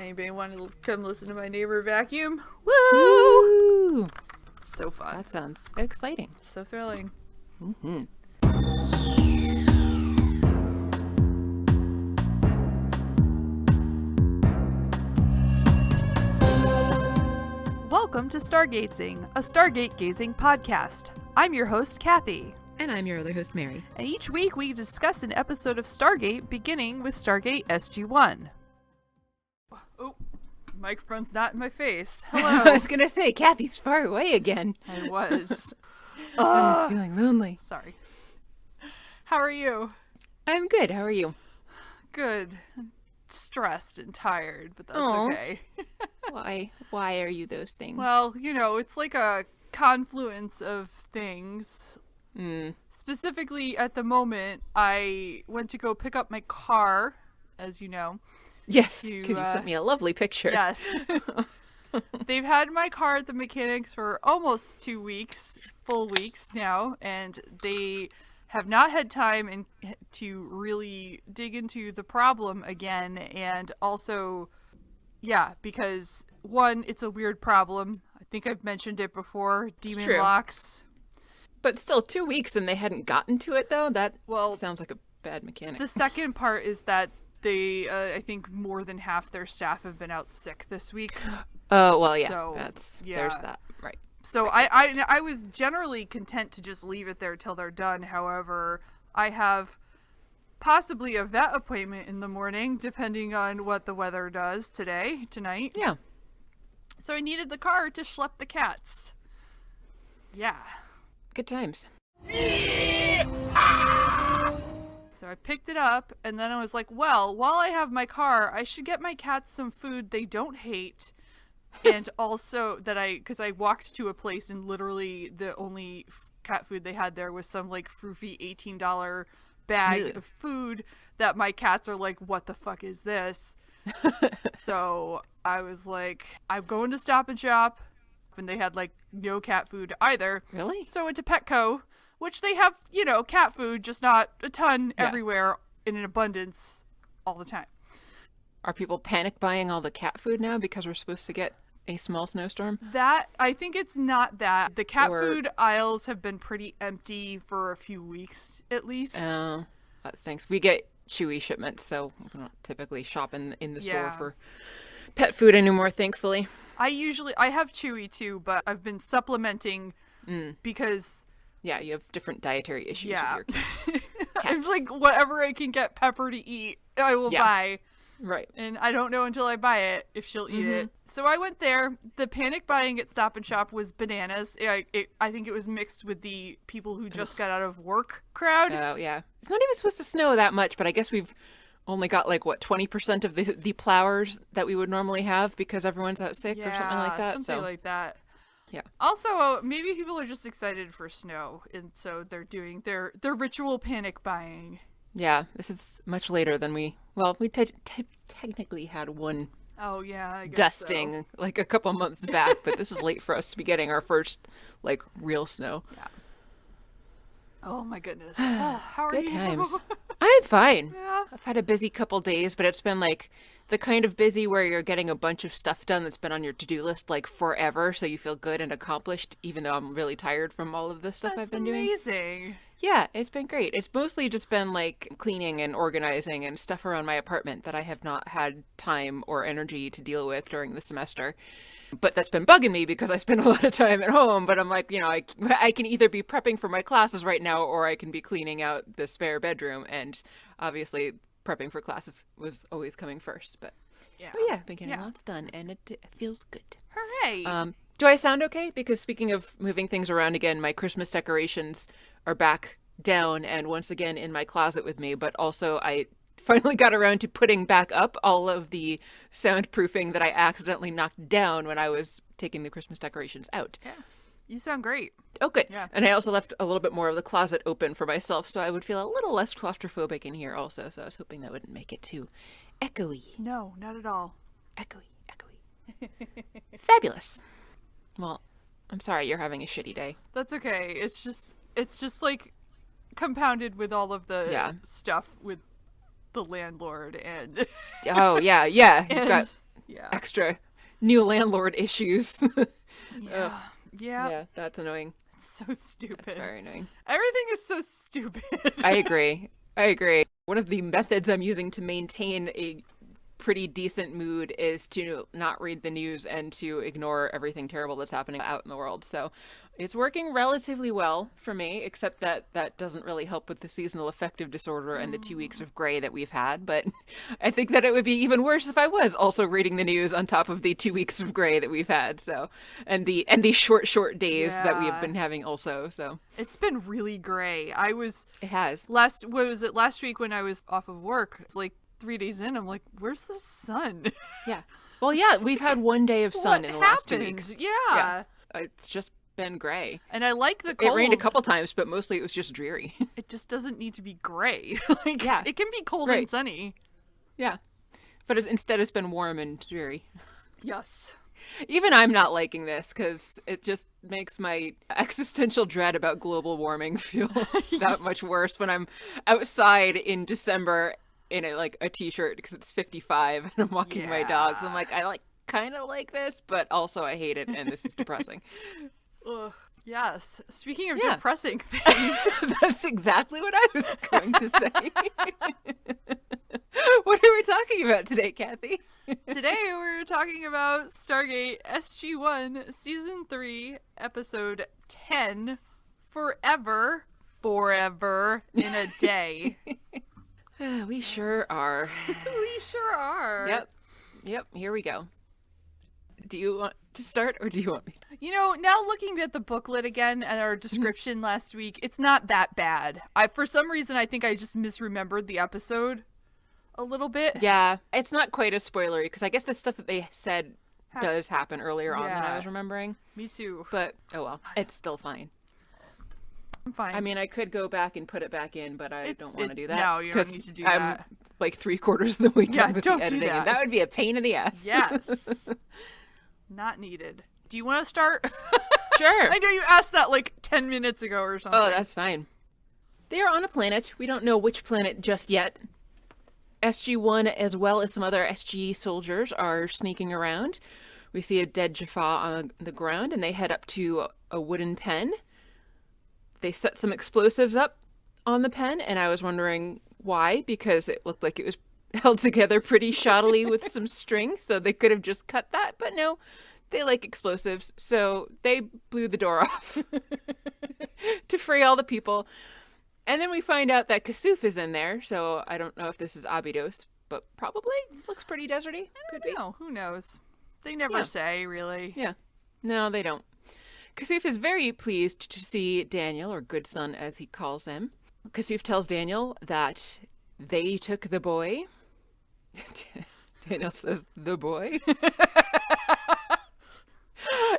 Anybody want to come listen to my neighbor vacuum? Woo! So fun. That sounds exciting. So thrilling. Mm-hmm. Welcome to Stargatezing, a Stargate gazing podcast. I'm your host, Kathy. And I'm your other host, Mary. And each week we discuss an episode of Stargate, beginning with Stargate SG-1. Oh, microphone's not in my face. Hello. I was going to say, Kathy's far away again. I was. I was feeling lonely. Sorry. How are you? I'm good. How are you? Good. Stressed and tired, but that's okay. Why are you those things? Well, you know, it's like a confluence of things. Specifically, at the moment, I went to go pick up my car, as you know. Yes, because you sent me a lovely picture. Yes. They've had my car at the mechanics for almost 2 weeks, full weeks now, and they have not had time to really dig into the problem again. And also, yeah, because one, it's a weird problem. I think I've mentioned it before. Demon locks. But still 2 weeks and they hadn't gotten to it, though? That sounds like a bad mechanic. The second part is that they, I think more than half their staff have been out sick this week. Oh, well, yeah. So, there's that. Right. So I was generally content to just leave it there till they're done. However, I have possibly a vet appointment in the morning, depending on what the weather does tonight. Yeah. So I needed the car to schlep the cats. Yeah. Good times. So I picked it up, and then I was like, well, while I have my car, I should get my cats some food they don't hate. And also because I walked to a place and literally the only cat food they had there was some like froofy $18 bag of food that my cats are like, what the fuck is this? So I was like, I'm going to Stop and Shop, and they had like no cat food either. Really? So I went to Petco, which they have, you know, cat food, just not a ton everywhere in an abundance all the time. Are people panic buying all the cat food now because we're supposed to get a small snowstorm? I think it's not that. The cat food aisles have been pretty empty for a few weeks, at least. Oh, that stinks. We get Chewy shipments, so we don't typically shop in the store for pet food anymore, thankfully. I have Chewy too, but I've been supplementing because... Yeah, you have different dietary issues with your cats. I'm like, whatever I can get Pepper to eat, I will buy. Right. And I don't know until I buy it if she'll eat it. So I went there. The panic buying at Stop and Shop was bananas. I think it was mixed with the people who just got out of work crowd. Oh, yeah. It's not even supposed to snow that much, but I guess we've only got like, 20% of the plowers that we would normally have because everyone's out sick or something like that. Something like that. Yeah. Also, maybe people are just excited for snow, and so they're doing their ritual panic buying. Yeah, this is much later than we technically had one I guess dusting like a couple months back, but this is late for us to be getting our first like real snow. Yeah. Oh my goodness. How are you? Good times. I'm fine. Yeah. I've had a busy couple days, but it's been like the kind of busy where you're getting a bunch of stuff done that's been on your to-do list like forever, so you feel good and accomplished, even though I'm really tired from all of the stuff I've been doing. That's amazing. Yeah, it's been great. It's mostly just been like cleaning and organizing and stuff around my apartment that I have not had time or energy to deal with during the semester. But that's been bugging me because I spend a lot of time at home. But I'm like, you know, I can either be prepping for my classes right now or I can be cleaning out the spare bedroom. And obviously prepping for classes was always coming first. But yeah, I've been getting lots done and it feels good. Hooray! Do I sound okay? Because speaking of moving things around again, my Christmas decorations are back down and once again in my closet with me. But also I finally got around to putting back up all of the soundproofing that I accidentally knocked down when I was taking the Christmas decorations out. Yeah. You sound great. Oh, good. Yeah. And I also left a little bit more of the closet open for myself, so I would feel a little less claustrophobic in here also. So I was hoping that wouldn't make it too echoey. No, not at all. Echoey. Fabulous. Well, I'm sorry you're having a shitty day. That's okay. It's just like compounded with all of the stuff with the landlord and oh yeah. And, You've got Yeah. extra new landlord issues. Yeah. Ugh. Yeah, that's annoying. It's so stupid. It's very annoying. Everything is so stupid. I agree. One of the methods I'm using to maintain a pretty decent mood is to not read the news and to ignore everything terrible that's happening out in the world. So it's working relatively well for me, except that that doesn't really help with the seasonal affective disorder and the 2 weeks of gray that we've had. But I think that it would be even worse if I was also reading the news on top of the 2 weeks of gray that we've had. So, and the short days that we have been having also. So it's been really gray. It has. Last week when I was off of work, it's like 3 days in, I'm like, where's the sun? Yeah. Well, yeah, we've had 1 day of sun in the last 2 happened? weeks. Yeah. It's just been gray. And I like the cold. It rained a couple times, but mostly it was just dreary. It just doesn't need to be gray. Yeah. It can be cold Right. and sunny. Yeah. But instead it's been warm and dreary. Yes. Even I'm not liking this because it just makes my existential dread about global warming feel that much worse when I'm outside in December in a t-shirt because it's 55 and I'm walking my dogs. I'm like, I kind of like this, but also I hate it and this is depressing. Ugh. Yes. Speaking of Yeah. depressing things, That's exactly what I was going to say. What are we talking about today, Kathy? today we're talking about Stargate SG-1 Season 3, Episode 10, Forever in a Day. We sure are. We sure are. Yep, here we go. Do you want to start or do you want me to? You know, now looking at the booklet again and our description last week, it's not that bad. For some reason, I think I just misremembered the episode a little bit. Yeah, it's not quite as spoilery because I guess the stuff that they said does happen earlier on than I was remembering. Me too. But, oh well, it's still fine. I'm fine. I mean, I could go back and put it back in, but I don't want to do that. No, you don't need to do I'm that. like 3/4 of the way done with the don't do editing, that. and that would be a pain in the ass. Yes. Not needed. Do you want to start? Sure. I know you asked that like 10 minutes ago or something. Oh, that's fine. They are on a planet. We don't know which planet just yet. SG1 as well as some other SG soldiers are sneaking around. We see a dead Jaffa on the ground and they head up to a wooden pen. They set some explosives up on the pen and I was wondering why, because it looked like it was held together pretty shoddily with some string, so they could have just cut that, but no, they like explosives, so they blew the door off to free all the people. And then we find out that Kasuf is in there, so I don't know if this is Abydos, but probably looks pretty deserty. Could be. No, who knows? They never say, really. Yeah. No, they don't. Kasuf is very pleased to see Daniel, or Good Son as he calls him. Kasuf tells Daniel that they took the boy. Daniel says, the boy?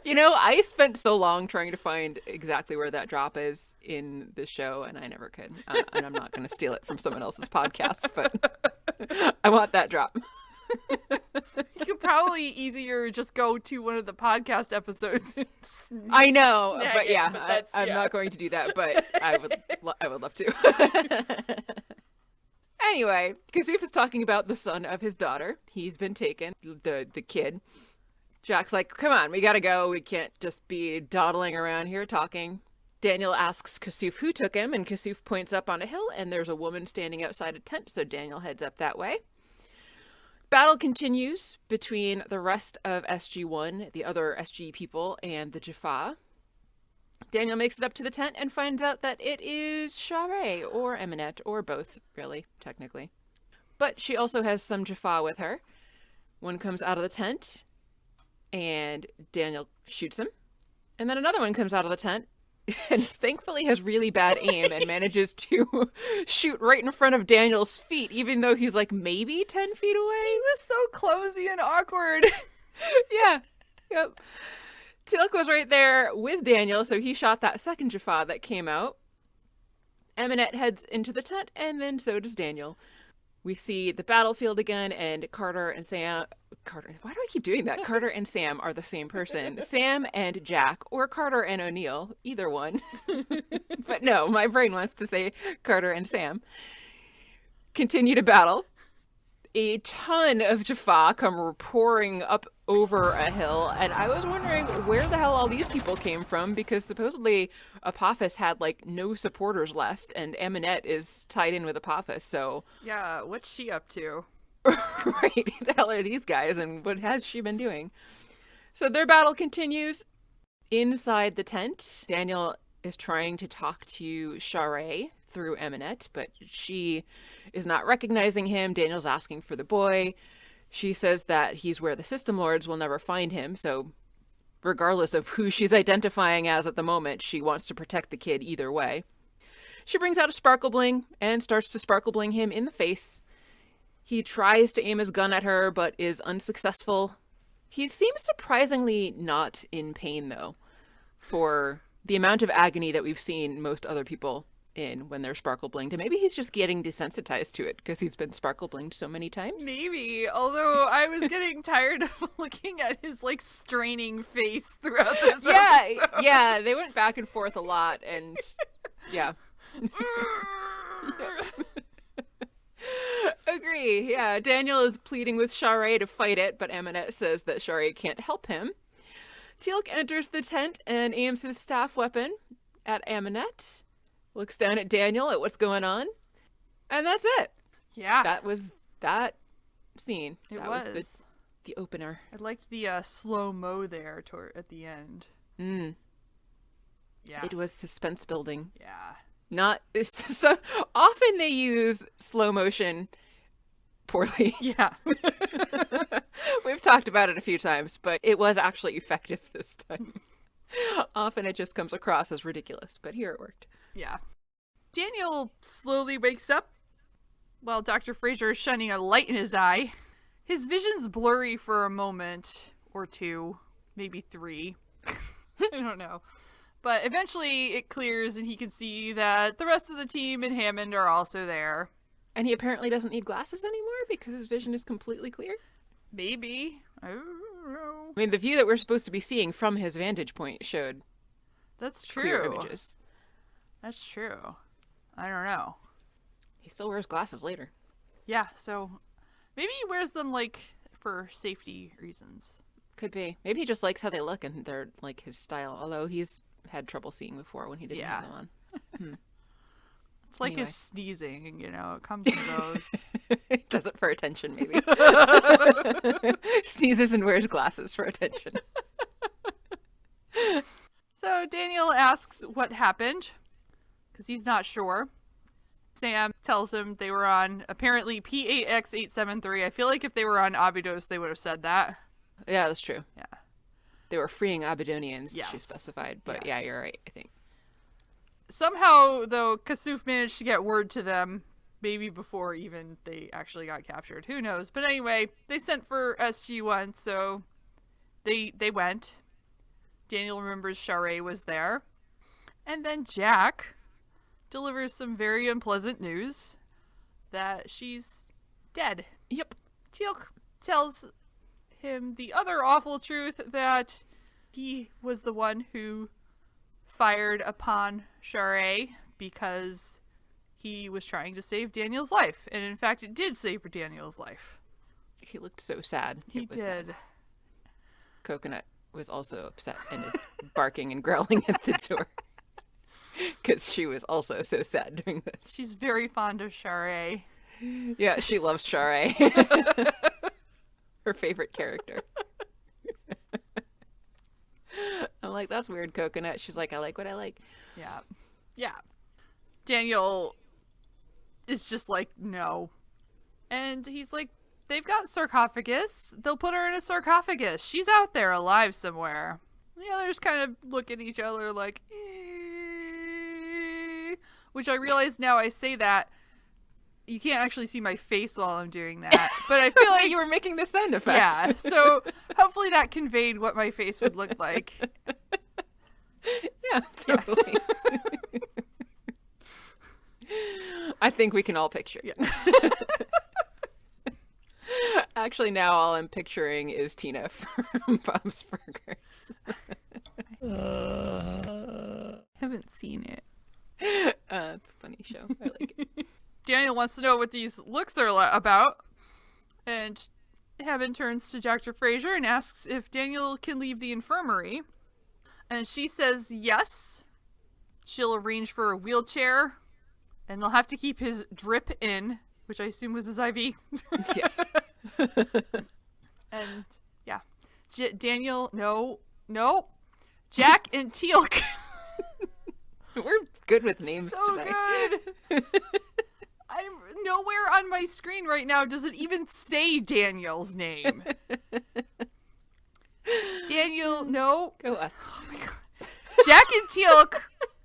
You know, I spent so long trying to find exactly where that drop is in the show, and I never could. And I'm not going to steal it from someone else's podcast, but I want that drop. You could probably easier just go to one of the podcast episodes. I know, snag but it, yeah, but I'm not going to do that, but I would love to. Anyway, Kasuf is talking about the son of his daughter. He's been taken, the kid. Jack's like, come on, we gotta go. We can't just be dawdling around here talking. Daniel asks Kasuf who took him, and Kasuf points up on a hill, and there's a woman standing outside a tent, so Daniel heads up that way. Battle continues between the rest of SG-1, the other SG people, and the Jaffa. Daniel makes it up to the tent and finds out that it is Sha're, or Eminette, or both, really, technically. But she also has some Jaffa with her. One comes out of the tent, and Daniel shoots him. And then another one comes out of the tent, and thankfully has really bad aim and manages to shoot right in front of Daniel's feet, even though he's like maybe 10 feet away. He was so clumsy and awkward. Yeah. Yep. Teal'c was right there with Daniel, so he shot that second Jaffa that came out. Eminette heads into the tent, and then so does Daniel. We see the battlefield again, and Carter and Sam... Why do I keep doing that? Carter and Sam are the same person. Sam and Jack, or Carter and O'Neill, either one. But no, my brain wants to say Carter and Sam. Continue to battle. a ton of Jaffa come pouring up over a hill, and I was wondering where the hell all these people came from, because supposedly Apophis had, like, no supporters left, and Aminette is tied in with Apophis, so... Yeah, what's she up to? Right, who the hell are these guys, and what has she been doing? So their battle continues. Inside the tent, Daniel is trying to talk to Sha're through Aminette, but she is not recognizing him. Daniel's asking for the boy. She says that he's where the System Lords will never find him, so regardless of who she's identifying as at the moment, she wants to protect the kid either way. She brings out a sparkle bling and starts to sparkle bling him in the face. He tries to aim his gun at her, but is unsuccessful. He seems surprisingly not in pain, though, for the amount of agony that we've seen most other people in when they're sparkle blinged. And maybe he's just getting desensitized to it because he's been sparkle blinged so many times. Maybe, although I was getting tired of looking at his, like, straining face throughout this episode. Yeah, they went back and forth a lot, and yeah. Agree, yeah. Daniel is pleading with Sha're to fight it, but Aminette says that Sha're can't help him. Teal'c enters the tent and aims his staff weapon at Aminette, looks down at Daniel at what's going on, and that's it. Yeah. That was that scene. It that was. The opener. I liked the slow-mo there at the end. Yeah. It was suspense building. Yeah. Not so often they use slow motion poorly. Yeah. We've talked about it a few times, but it was actually effective this time. Often it just comes across as ridiculous, but here it worked. Yeah. Daniel slowly wakes up while Dr. Fraser is shining a light in his eye. His vision's blurry for a moment or two, maybe 3. I don't know. But eventually it clears and he can see that the rest of the team and Hammond are also there. And he apparently doesn't need glasses anymore because his vision is completely clear? Maybe. I don't know. I mean, the view that we're supposed to be seeing from his vantage point showed That's true. clear images. That's true. I don't know. He still wears glasses later. Yeah, so maybe he wears them, like, for safety reasons. Could be. Maybe he just likes how they look and they're, like, his style. Although he's had trouble seeing before when he didn't have them on. It's like Anyway. his sneezing, you know, it comes and goes. Does it for attention, maybe. Sneezes and wears glasses for attention. So Daniel asks what happened, because he's not sure. Sam tells him they were on, apparently, P8X873. I feel like if they were on Abydos, they would have said that. Yeah, that's true. Yeah. They were freeing Abydonians, Yes. she specified. But Yes. yeah, you're right, I think. Somehow, though, Kasuf managed to get word to them, maybe before even they actually got captured. Who knows? But anyway, they sent for SG-1, so they went. Daniel remembers Sha're was there. And then Jack delivers some very unpleasant news that she's dead. Yep. Teal'c tells him the other awful truth that he was the one who fired upon Sha're because he was trying to save Daniel's life. And in fact, it did save Daniel's life. He looked so sad. He It was sad. did. Coconut was also upset and is barking and growling at the door. Because she was also so sad during this. She's very fond of Sha're. Yeah, she loves Sha're. Her favorite character. I'm like, that's weird, Coconut. She's like, I like what I like. Yeah. Yeah. Daniel is just like, no. And he's like, they've got sarcophagus. They'll put her in a sarcophagus. She's out there alive somewhere. The others kind of look at each other like, which I realize now I say that. You can't actually see my face while I'm doing that. But I feel like you were making the sound effect. yeah, so hopefully that conveyed what my face would look like. Yeah, totally. I think we can all picture. Yeah. Actually, now all I'm picturing is Tina from Bob's Burgers. Haven't seen it. It's a funny show. I like it. Daniel wants to know what these looks are about. And Hammond turns to Dr. Fraser and asks if Daniel can leave the infirmary. And she says yes. She'll arrange for a wheelchair. And they'll have to keep his drip in, which I assume was his IV. Yes. And yeah. Daniel, no. Jack and Teal'c. We're good with names So today. good. I'm nowhere on my screen right now does it even say Daniel's name. Daniel, no. Go us. Oh my god. Jack and Teal'c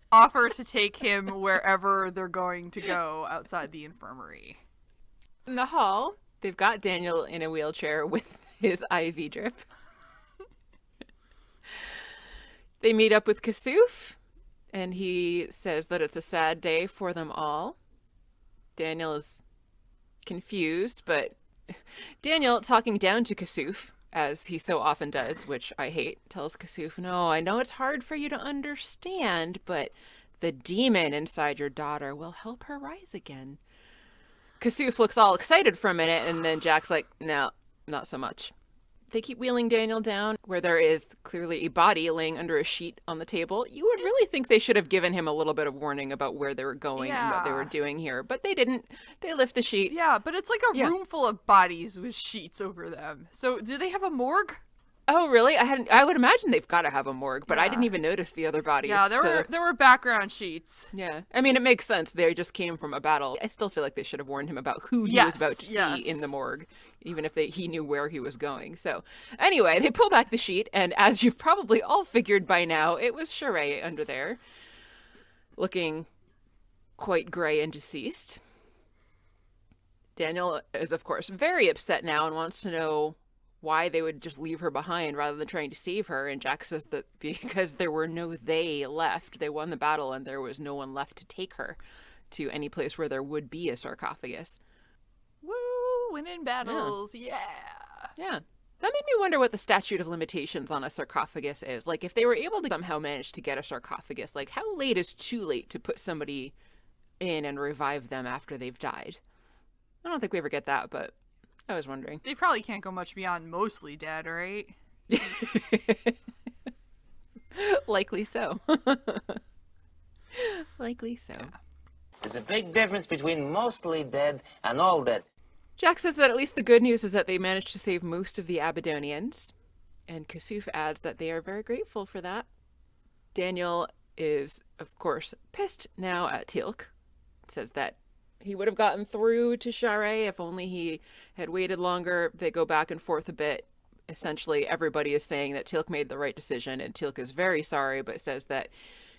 offer to take him wherever they're going to go outside the infirmary. In the hall, they've got Daniel in a wheelchair with his IV drip. They meet up with Kasuf, and he says that it's a sad day for them all. Daniel is confused, but Daniel, talking down to Kasuf, as he so often does, which I hate, tells Kasuf, no, I know it's hard for you to understand, but the demon inside your daughter will help her rise again. Kasuf looks all excited for a minute, and then Jack's like, no, not so much. They keep wheeling Daniel down where there is clearly a body laying under a sheet on the table. You would really think they should have given him a little bit of warning about where they were going and what they were doing here, but they didn't. They lift the sheet. Yeah, but it's like a room full of bodies with sheets over them. So do they have a morgue? Oh, really? I would imagine they've got to have a morgue, but I didn't even notice the other bodies. Yeah, there were background sheets. Yeah. I mean, it makes sense. They just came from a battle. I still feel like they should have warned him about who he was about to see in the morgue, even if he knew where he was going. So, anyway, they pull back the sheet, and as you've probably all figured by now, it was Sha're under there, looking quite gray and deceased. Daniel is, of course, very upset now and wants to know why they would just leave her behind rather than trying to save her. And Jack says that because there were no they left, they won the battle and there was no one left to take her to any place where there would be a sarcophagus. Woo, winning battles, yeah. Yeah. That made me wonder what the statute of limitations on a sarcophagus is. Like, if they were able to somehow manage to get a sarcophagus, like, how late is too late to put somebody in and revive them after they've died? I don't think we ever get that, but I was wondering. They probably can't go much beyond mostly dead, right? Likely so. Likely so. Yeah. There's a big difference between mostly dead and all dead. Jack says that at least the good news is that they managed to save most of the Abydonians, and Kasuf adds that they are very grateful for that. Daniel is, of course, pissed now at Teal'c. Says that he would have gotten through to Sha're if only he had waited longer. They go back and forth a bit. Essentially, everybody is saying that Teal'c made the right decision, and Teal'c is very sorry, but says that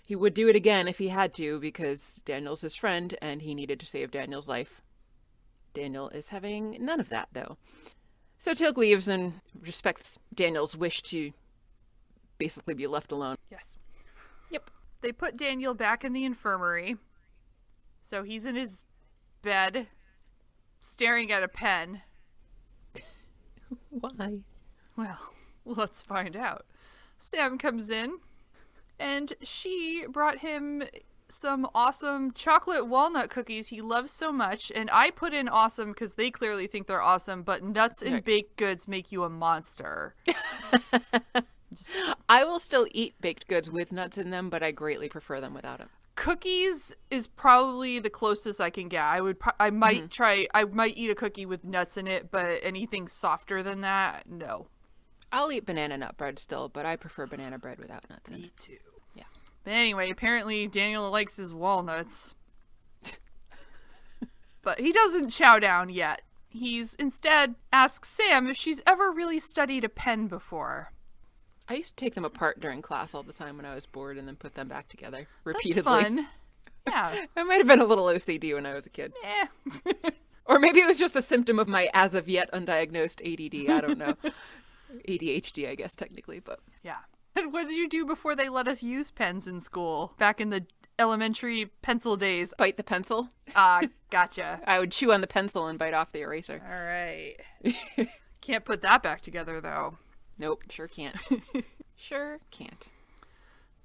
he would do it again if he had to because Daniel's his friend and he needed to save Daniel's life. Daniel is having none of that, though. So Teal'c leaves and respects Daniel's wish to basically be left alone. Yes. Yep. They put Daniel back in the infirmary. So he's in his bed, staring at a pen. Why? Well, let's find out. Sam comes in, and she brought him some awesome chocolate walnut cookies he loves so much. And I put in awesome because they clearly think they're awesome, but nuts and baked goods make you a monster. I will still eat baked goods with nuts in them, but I greatly prefer them without them. Cookies is probably the closest I can get. I might eat a cookie with nuts in it, but anything softer than that, no. I'll eat banana nut bread still, but I prefer banana bread without nuts in it. Me too. Yeah. But anyway, apparently Daniel likes his walnuts. But he doesn't chow down yet. He's instead asks Sam if she's ever really studied a pen before. I used to take them apart during class all the time when I was bored and then put them back together repeatedly. That's fun. Yeah. I might have been a little OCD when I was a kid. Or maybe it was just a symptom of my as of yet undiagnosed ADD. I don't know. ADHD, I guess, technically, but. Yeah. And what did you do before they let us use pens in school? Back in the elementary pencil days. Bite the pencil. Gotcha. I would chew on the pencil and bite off the eraser. All right. Can't put that back together, though. Nope, sure can't. Sure can't.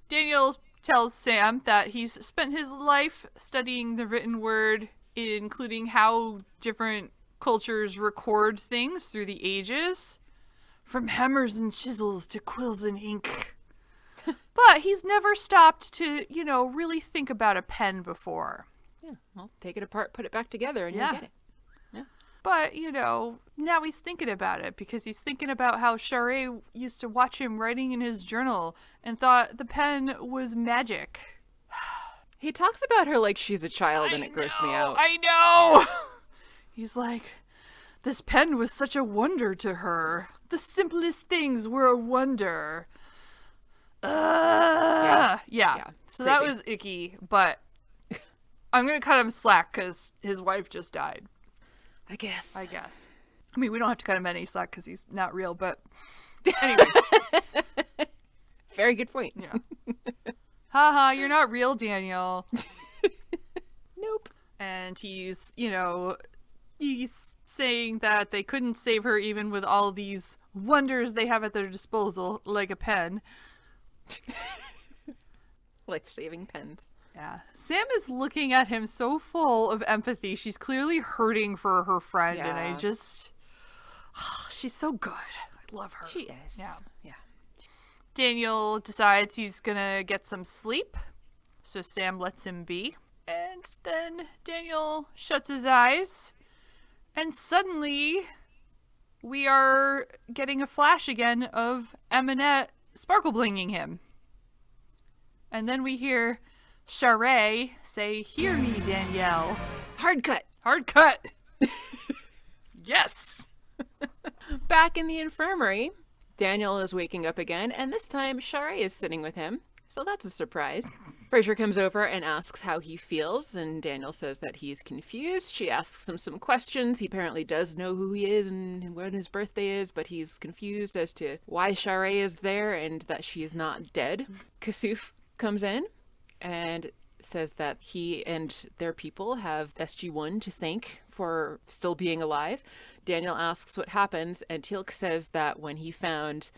Daniel tells Sam that he's spent his life studying the written word, including how different cultures record things through the ages, from hammers and chisels to quills and ink. But he's never stopped to, really think about a pen before. Yeah, well, take it apart, put it back together, and you'll get it. Yeah. But, now he's thinking about it because he's thinking about how Sha're used to watch him writing in his journal and thought the pen was magic. He talks about her like she's a child, and it grossed me out. I know! He's like, this pen was such a wonder to her. The simplest things were a wonder. Yeah. So that was icky, but I'm going to cut him slack because his wife just died. I guess. I mean, we don't have to cut him any slack because he's not real, but anyway. Very good point. Yeah. Haha, you're not real, Daniel. Nope. And he's saying that they couldn't save her even with all these wonders they have at their disposal, like a pen. Life-saving pens. Yeah. Sam is looking at him so full of empathy. She's clearly hurting for her friend, and I just... she's so good. I love her. She is. Yeah. Yeah. Daniel decides he's gonna get some sleep, so Sam lets him be. And then Daniel shuts his eyes, and suddenly we are getting a flash again of Eminette sparkle blinging him. And then we hear Sha're say, "Hear me, Danielle." Hard cut. Hard cut. Yes. Back in the infirmary, Daniel is waking up again, and this time Sha're is sitting with him, so that's a surprise. Frasier comes over and asks how he feels, and Daniel says that he's confused. She asks him some questions. He apparently does know who he is and when his birthday is, but he's confused as to why Sha're is there and that she is not dead. Kasuf comes in and says that he and their people have SG-1 to thank for still being alive. Daniel asks what happens, and Teal'c says that when he found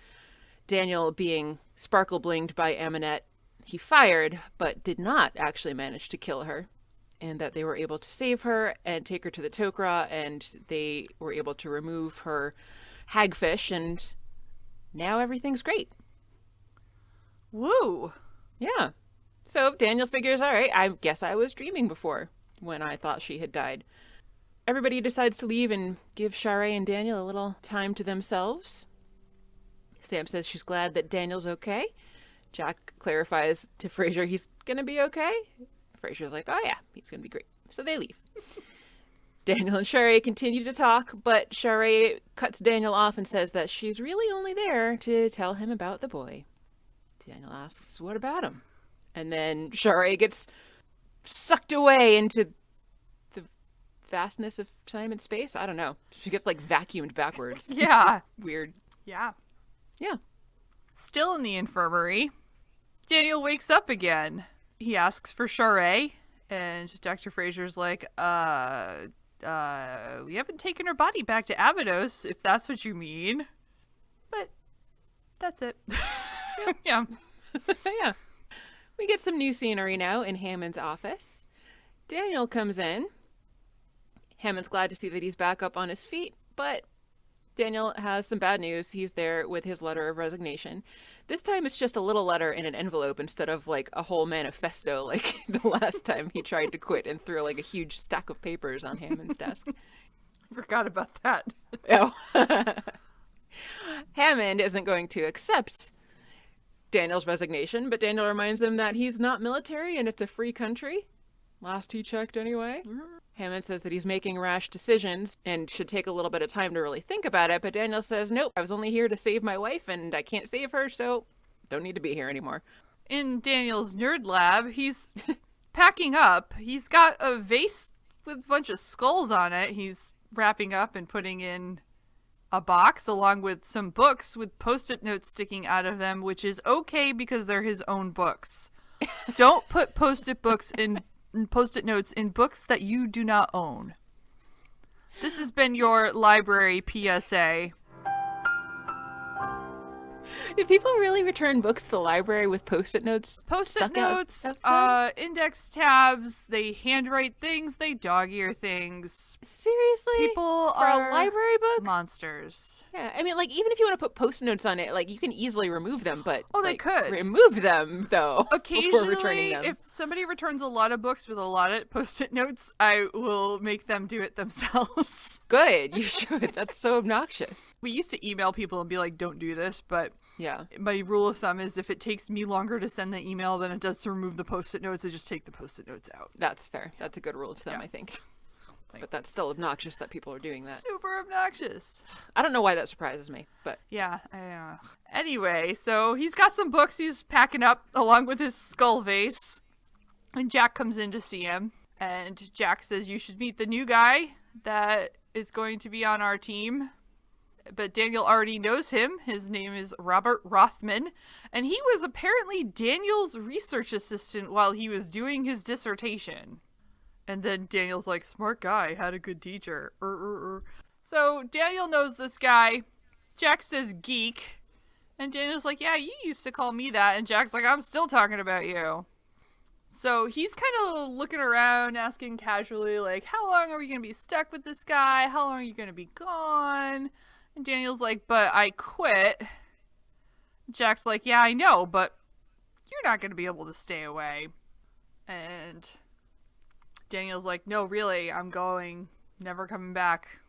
Daniel being sparkle blinged by Eminette, he fired, but did not actually manage to kill her, and that they were able to save her and take her to the Tok'ra, and they were able to remove her hagfish, and now everything's great. Woo! Yeah. So Daniel figures, all right, I guess I was dreaming before when I thought she had died. Everybody decides to leave and give Sha're and Daniel a little time to themselves. Sam says she's glad that Daniel's okay. Jack clarifies to Frasier he's going to be okay. Frasier's like, oh yeah, he's going to be great. So they leave. Daniel and Sha're continue to talk, but Sha're cuts Daniel off and says that she's really only there to tell him about the boy. Daniel asks, what about him? And then Sha're gets sucked away into the vastness of time and space. I don't know. She gets like vacuumed backwards. Yeah. Weird. Yeah. Yeah. Still in the infirmary, Daniel wakes up again. He asks for Sha're, and Dr. Frasier's like, we haven't taken her body back to Abydos, if that's what you mean. But that's it. Yeah. Yeah. We get some new scenery now in Hammond's office. Daniel comes in. Hammond's glad to see that he's back up on his feet, but Daniel has some bad news. He's there with his letter of resignation. This time it's just a little letter in an envelope instead of like a whole manifesto like the last time he tried to quit and threw like a huge stack of papers on Hammond's desk. Forgot about that. Oh. Hammond isn't going to accept Daniel's resignation, but Daniel reminds him that he's not military and it's a free country. Last he checked anyway. Hammond says that he's making rash decisions and should take a little bit of time to really think about it, but Daniel says, nope, I was only here to save my wife and I can't save her, so don't need to be here anymore. In Daniel's nerd lab, he's packing up. He's got a vase with a bunch of skulls on it. He's wrapping up and putting in a box along with some books with post-it notes sticking out of them, which is okay because they're his own books. Don't put post-it notes in books that you do not own. This has been your library PSA. Do people really return books to the library with Post-it notes? Post-it stuck out notes, of them? index tabs, they handwrite things, they dog-ear things. Seriously? People For are a library book? monsters. Yeah, I mean, like, even if you want to put Post-it notes on it, like, you can easily remove them, but Oh, they like, could. remove them, though, before returning Occasionally, them. if somebody returns a lot of books with a lot of post-it notes, I will make them do it themselves. Good, you should. That's so obnoxious. We used to email people and be like, don't do this, but Yeah. my rule of thumb is if it takes me longer to send the email than it does to remove the post-it notes, I just take the post-it notes out. That's fair. That's a good rule of thumb, Yeah. I think. But that's still obnoxious that people are doing that. Super obnoxious. I don't know why that surprises me, but Yeah. Anyway, so he's got some books he's packing up along with his skull vase. And Jack comes in to see him. And Jack says, you should meet the new guy that is going to be on our team. But Daniel already knows him. His name is Robert Rothman. And he was apparently Daniel's research assistant while he was doing his dissertation. And then Daniel's like, smart guy, had a good teacher. So Daniel knows this guy. Jack says geek. And Daniel's like, yeah, you used to call me that. And Jack's like, I'm still talking about you. So he's kind of looking around, asking casually, like, how long are we going to be stuck with this guy? How long are you going to be gone? And Daniel's like, but I quit. Jack's like, yeah, I know, but you're not going to be able to stay away. And Daniel's like, no, really, I'm going. Never coming back.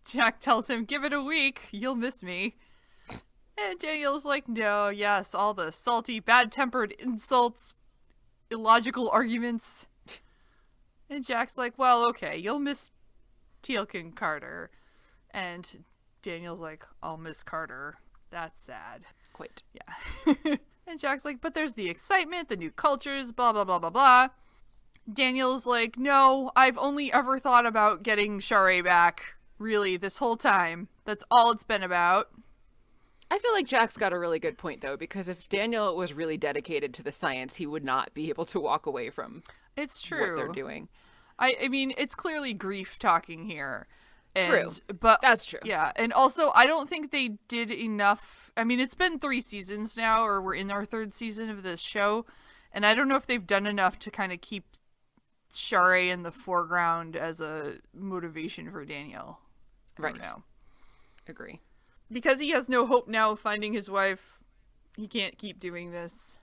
Jack tells him, give it a week. You'll miss me. And Daniel's like, no, yes, all the salty, bad-tempered insults, illogical arguments. And Jack's like, well, okay, you'll miss Teal'c and Carter. And Daniel's like, I'll miss Carter. That's sad. quite. Yeah. And Jack's like, but there's the excitement, the new cultures, blah, blah, blah, blah, blah. Daniel's like, no, I've only ever thought about getting Sha're back, really, this whole time. That's all it's been about. I feel like Jack's got a really good point, though, because if Daniel was really dedicated to the science, he would not be able to walk away from It's true. what they're doing. I mean, it's clearly grief talking here. And, True. But That's true. Yeah, and also, I don't think they did enough. I mean, it's been 3 seasons now, or we're in our 3rd season of this show, and I don't know if they've done enough to kind of keep Sha're in the foreground as a motivation for Daniel. I don't Right. know. Agree. Because he has no hope now of finding his wife, he can't keep doing this.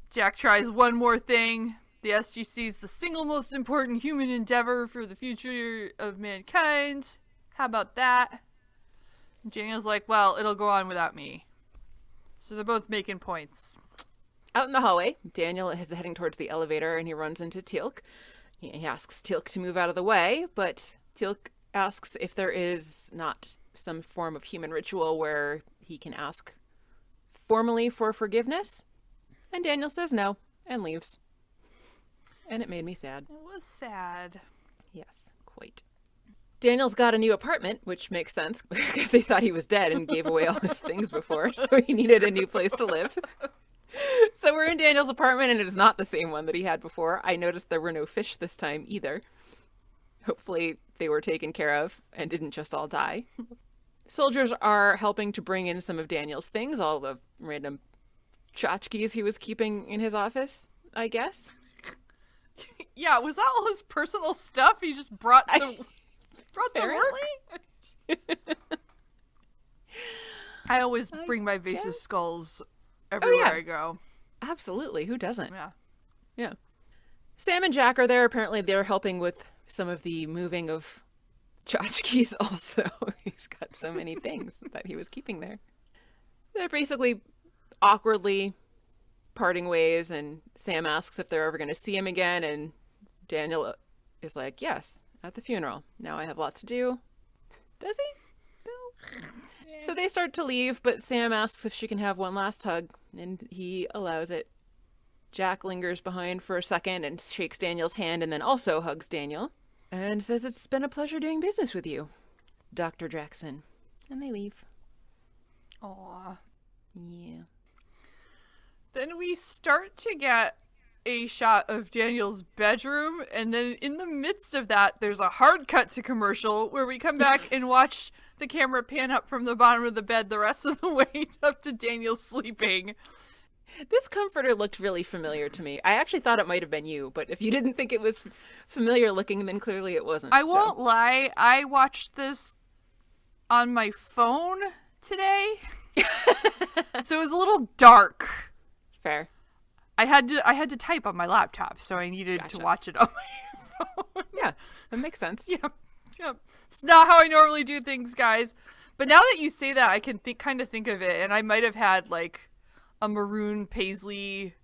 Jack tries one more thing. The SGC is the single most important human endeavor for the future of mankind. How about that? And Daniel's like, well, it'll go on without me. So they're both making points. Out in the hallway, Daniel is heading towards the elevator and he runs into Teal'c. He asks Teal'c to move out of the way, but Teal'c asks if there is not some form of human ritual where he can ask formally for forgiveness. And Daniel says no and leaves. And it made me sad. It was sad. Yes, quite. Daniel's got a new apartment, which makes sense because they thought he was dead and gave away all his things before, so he needed a new place to live. So we're in Daniel's apartment, and it is not the same one that he had before. I noticed there were no fish this time either. Hopefully they were taken care of and didn't just all die. Soldiers are helping to bring in some of Daniel's things, all the random tchotchkes he was keeping in his office, I guess. Yeah, was that all his personal stuff he just brought to work? I always bring my Vase's skulls everywhere I go. Absolutely. Who doesn't? Yeah. Yeah. Sam and Jack are there. Apparently they're helping with some of the moving of tchotchkes also. He's got so many things that he was keeping there. They're basically awkwardly parting ways, and Sam asks if they're ever going to see him again, and Daniel is like, yes, at the funeral. Now I have lots to do. Does he? No. So they start to leave, but Sam asks if she can have one last hug, and he allows it. Jack lingers behind for a second and shakes Daniel's hand and then also hugs Daniel and says it's been a pleasure doing business with you, Dr. Jackson. And they leave. Aw. Yeah. Then we start to get a shot of Daniel's bedroom, and then in the midst of that, there's a hard cut to commercial where we come back and watch the camera pan up from the bottom of the bed the rest of the way up to Daniel sleeping. This comforter looked really familiar to me. I actually thought it might have been you, but if you didn't think it was familiar looking, then clearly it wasn't. I won't lie, I watched this on my phone today. So it was a little dark. Fair. I had to type on my laptop, so I needed to watch it on my phone. Yeah, that makes sense. Yep. It's not how I normally do things, guys. But now that you say that, I can kind of think of it, and I might have had like a maroon paisley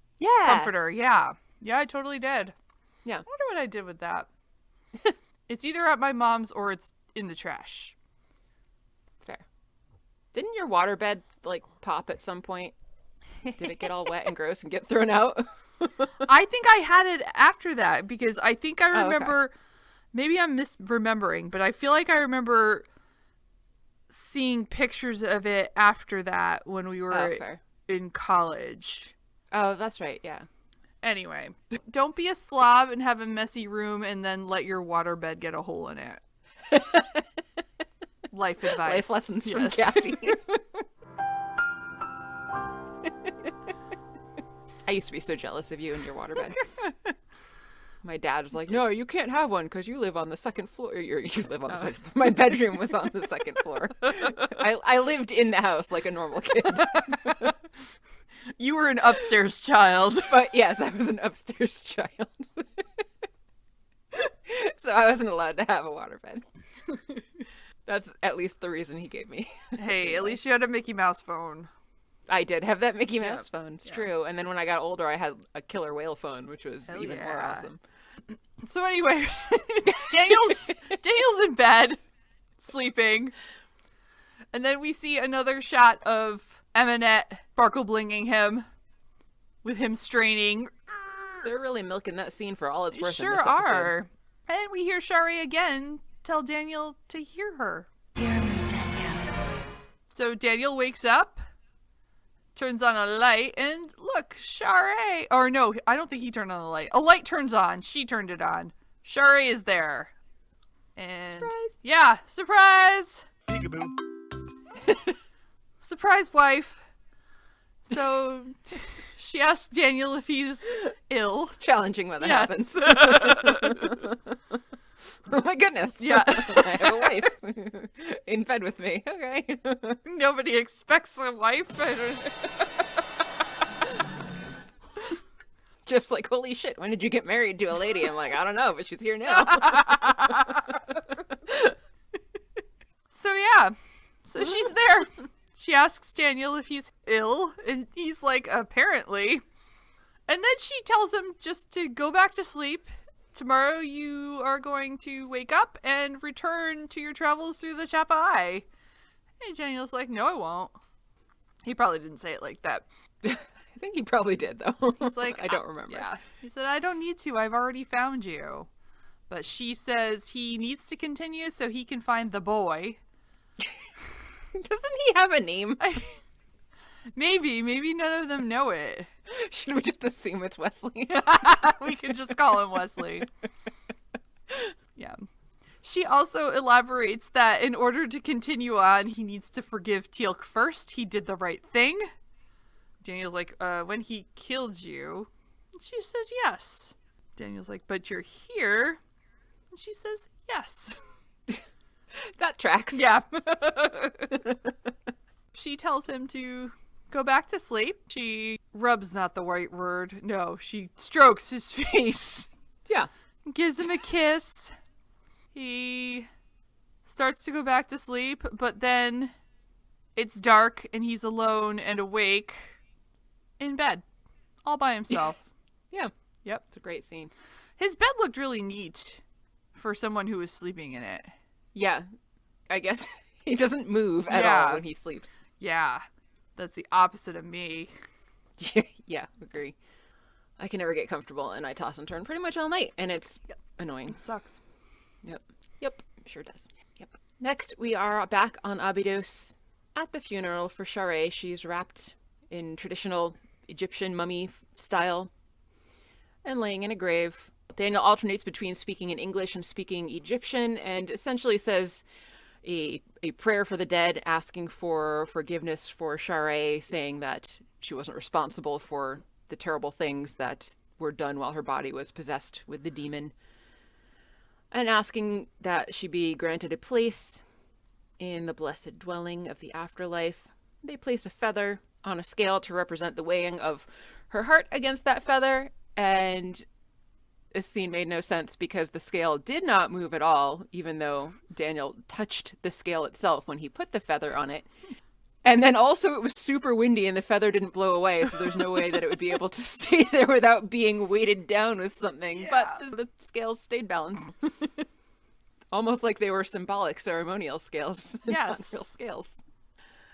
comforter. Yeah, I totally did. Yeah. I wonder what I did with that. It's either at my mom's or it's in the trash. Fair. Didn't your waterbed like pop at some point? Did it get all wet and gross and get thrown out? I think I had it after that because I think I remember, okay. Maybe I'm misremembering, but I feel like I remember seeing pictures of it after that when we were in college. Oh, that's right, yeah. Anyway, don't be a slob and have a messy room and then let your waterbed get a hole in it. Life advice. Life lessons from Kathy. I used to be so jealous of you and your waterbed. My dad was like, "No, you can't have one because you live on the second floor." You live on the second floor. My bedroom was on the second floor. I lived in the house like a normal kid. You were an upstairs child. But yes, I was an upstairs child. So I wasn't allowed to have a waterbed. That's at least the reason he gave me. Hey, at least you had a Mickey Mouse phone. I did have that Mickey Mouse phone. It's true. And then when I got older, I had a killer whale phone, which was even more awesome. So anyway, Daniel's in bed, sleeping. And then we see another shot of Eminette sparkle blinging him, with him straining. They're really milking that scene for all it's worth. Sure in this episode. are. And we hear Sha're again tell Daniel to hear her. Hear me, Daniel. So Daniel wakes up, turns on a light, and look, Sha're. Or no, I don't think he turned on the light. A light turns on. She turned it on. Sha're is there. And Surprise. Yeah, surprise. Peekaboo. Surprise wife. So she asks Daniel if he's ill. It's challenging when that happens. Oh my goodness. Yeah. I have a wife in bed with me. Okay. Nobody expects a wife. Just like, holy shit, when did you get married to a lady? I'm like, I don't know, but she's here now. So yeah. So she's there. She asks Daniel if he's ill, and he's like, apparently. And then she tells him just to go back to sleep. Tomorrow you are going to wake up and return to your travels through the Chapa Eye. And Daniel's like, no, I won't. He probably didn't say it like that. I think he probably did, though. He's like, I don't remember. Yeah. He said, I don't need to. I've already found you. But she says he needs to continue so he can find the boy. Doesn't he have a name? Maybe none of them know it. Should we just assume it's Wesley? We can just call him Wesley. Yeah. She also elaborates that in order to continue on, he needs to forgive Teal'c first. He did the right thing. Daniel's like, when he killed you? And she says, yes. Daniel's like, but you're here? And she says, yes. That tracks. Yeah. She tells him to go back to sleep. She rubs, not the right word. No, she strokes his face. Yeah. Gives him a kiss. He starts to go back to sleep, but then it's dark and he's alone and awake in bed, all by himself. Yeah. Yep. It's a great scene. His bed looked really neat for someone who was sleeping in it. Yeah. I guess he doesn't move at all when he sleeps. Yeah. That's the opposite of me. Yeah, agree. I can never get comfortable and I toss and turn pretty much all night and it's annoying. It sucks. Yep. Sure does. Yep. Next, we are back on Abydos at the funeral for Sha're. She's wrapped in traditional Egyptian mummy style and laying in a grave. Daniel alternates between speaking in English and speaking Egyptian and essentially says, a prayer for the dead, asking for forgiveness for Sha're, saying that she wasn't responsible for the terrible things that were done while her body was possessed with the demon, and asking that she be granted a place in the blessed dwelling of the afterlife. They place a feather on a scale to represent the weighing of her heart against that feather, and this scene made no sense because the scale did not move at all, even though Daniel touched the scale itself when he put the feather on it. And then also it was super windy and the feather didn't blow away, so there's no way that it would be able to stay there without being weighted down with something. Yeah. But the scales stayed balanced. Almost like they were symbolic ceremonial scales, Yes. not real scales.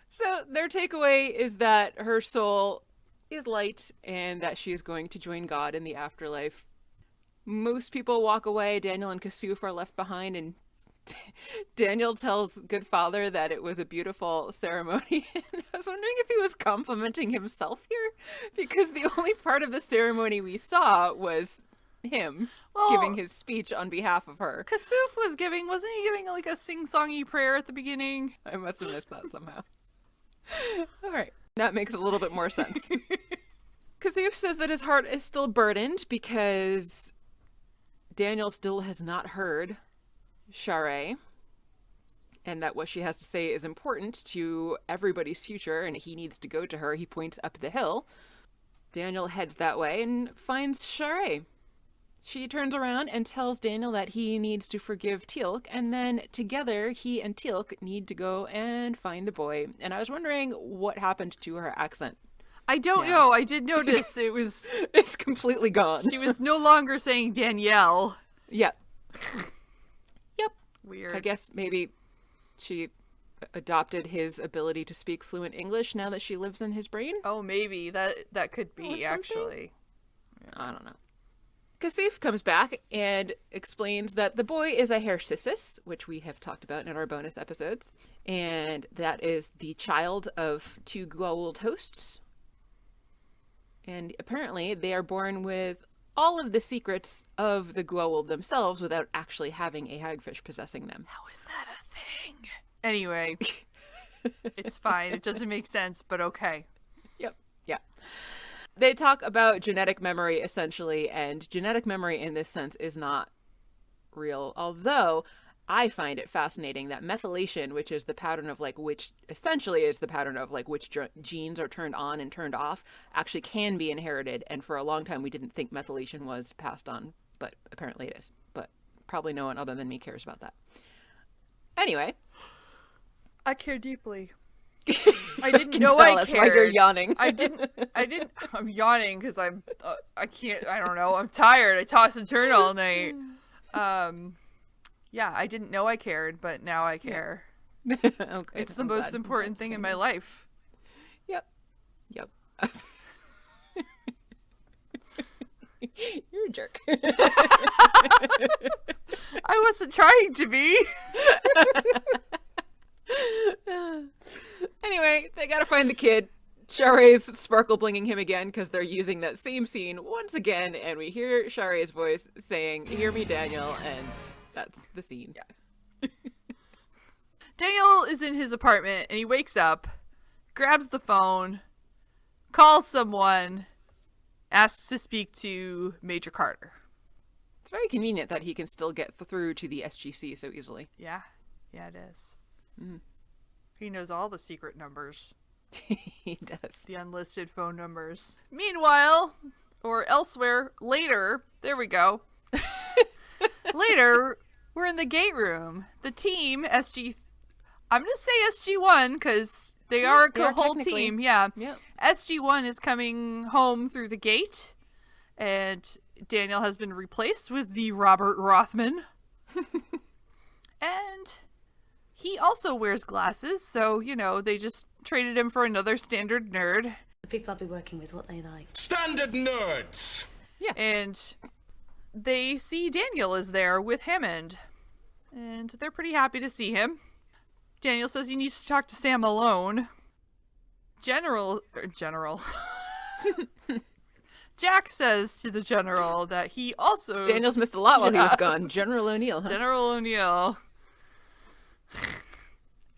So their takeaway is that her soul is light and that she is going to join God in the afterlife. Most people walk away. Daniel and Kasuf are left behind, and Daniel tells Good Father that it was a beautiful ceremony. And I was wondering if he was complimenting himself here, because the only part of the ceremony we saw was him giving his speech on behalf of her. Kasuf wasn't he giving like a sing-songy prayer at the beginning? I must have missed that somehow. All right, that makes a little bit more sense. Kasuf says that his heart is still burdened because Daniel still has not heard Sha're, and that what she has to say is important to everybody's future, and he needs to go to her. He points up the hill. Daniel heads that way and finds Sha're. She turns around and tells Daniel that he needs to forgive Teal'c, and then together he and Teal'c need to go and find the boy. And I was wondering what happened to her accent. I don't know. I did notice it was... It's completely gone. She was no longer saying Danielle. Yep. Weird. I guess maybe she adopted his ability to speak fluent English now that she lives in his brain? Oh, maybe. That could be, actually. I don't know. Kasif comes back and explains that the boy is a Hersisis, which we have talked about in our bonus episodes, and that is the child of two Goa'uld hosts. And apparently they are born with all of the secrets of the Goa'uld themselves without actually having a hagfish possessing them. How is that a thing? Anyway, it's fine. It doesn't make sense, but okay. Yep. Yeah. They talk about genetic memory, essentially, and genetic memory in this sense is not real, although I find it fascinating that methylation, which is the pattern of essentially is the pattern of which genes are turned on and turned off, actually can be inherited. And for a long time, we didn't think methylation was passed on, but apparently it is. But probably no one other than me cares about that. Anyway. I care deeply. I didn't know tell, I that's cared. why you're yawning. I didn't, I'm yawning because I can't, I don't know, I'm tired. I toss and turn all night. Yeah, I didn't know I cared, but now I care. Okay, It's the most important thing in my life. Yep. You're a jerk. I wasn't trying to be. Anyway, they gotta find the kid. Share's sparkle blinging him again because they're using that same scene once again, and we hear Share's voice saying, "Hear me, Daniel," and that's the scene. Yeah. Daniel is in his apartment and he wakes up, grabs the phone, calls someone, asks to speak to Major Carter. It's very convenient that he can still get through to the SGC so easily. Yeah, it is. He knows all the secret numbers. He does. The unlisted phone numbers. Meanwhile, or elsewhere, later, there we go. Later, we're in the gate room. The team, I'm going to say SG1 because they are a whole team. Yeah. Yep. SG1 is coming home through the gate, and Daniel has been replaced with the Robert Rothman. And he also wears glasses, so, they just traded him for another standard nerd. The people I'll be working with, what they like. Standard nerds! Yeah. And they see Daniel is there with Hammond. And they're pretty happy to see him. Daniel says he needs to talk to Sam alone. General. Jack says to the General that he also... Daniel's missed a lot while he was gone. General O'Neill, huh? General O'Neill.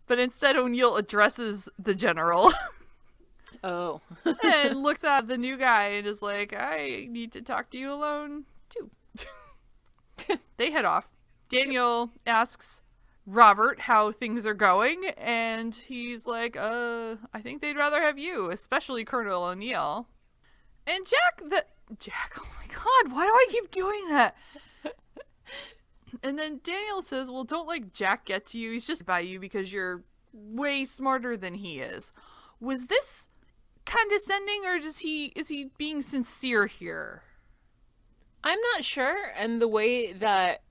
But instead O'Neill addresses the general Oh. and looks at the new guy and is like, I need to talk to you alone too. They head off. Daniel asks Robert how things are going, and he's like, I think they'd rather have you, especially Colonel O'Neill. And Jack, oh my god, why do I keep doing that? And then Daniel says, well, don't let Jack get to you. He's just by you because you're way smarter than he is. Was this condescending, or is he being sincere here? I'm not sure, and the way that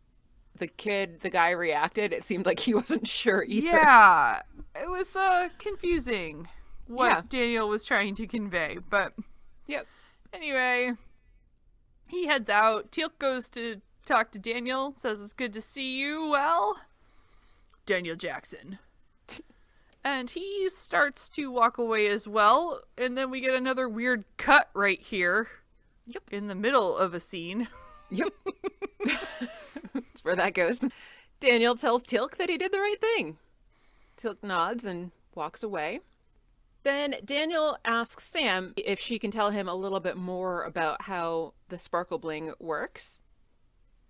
the guy reacted, it seemed like he wasn't sure either. Yeah, it was confusing what Yeah. Daniel was trying to convey, but Yep. anyway, he heads out. Teal'c goes to talk to Daniel, says it's good to see you. Well, Daniel Jackson. And he starts to walk away as well, and then we get another weird cut right here. Yep. In the middle of a scene. Yep. That's where that goes. Daniel tells Teal'c that he did the right thing. Teal'c nods and walks away. Then Daniel asks Sam if she can tell him a little bit more about how the sparkle bling works.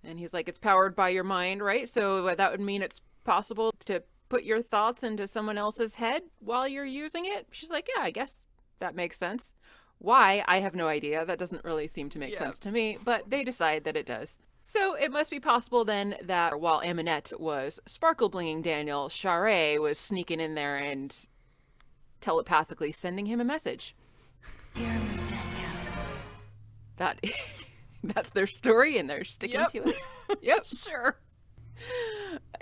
And he's like, it's powered by your mind, right? So that would mean it's possible to put your thoughts into someone else's head while you're using it? She's like, yeah, I guess that makes sense. Why? I have no idea. That doesn't really seem to make sense to me, but they decide that it does. So it must be possible then that while Aminette was sparkle blinging Daniel, Sha're was sneaking in there and telepathically sending him a message. Hear me, Danielle. That's their story, and they're sticking Yep. to it. Yep. Sure.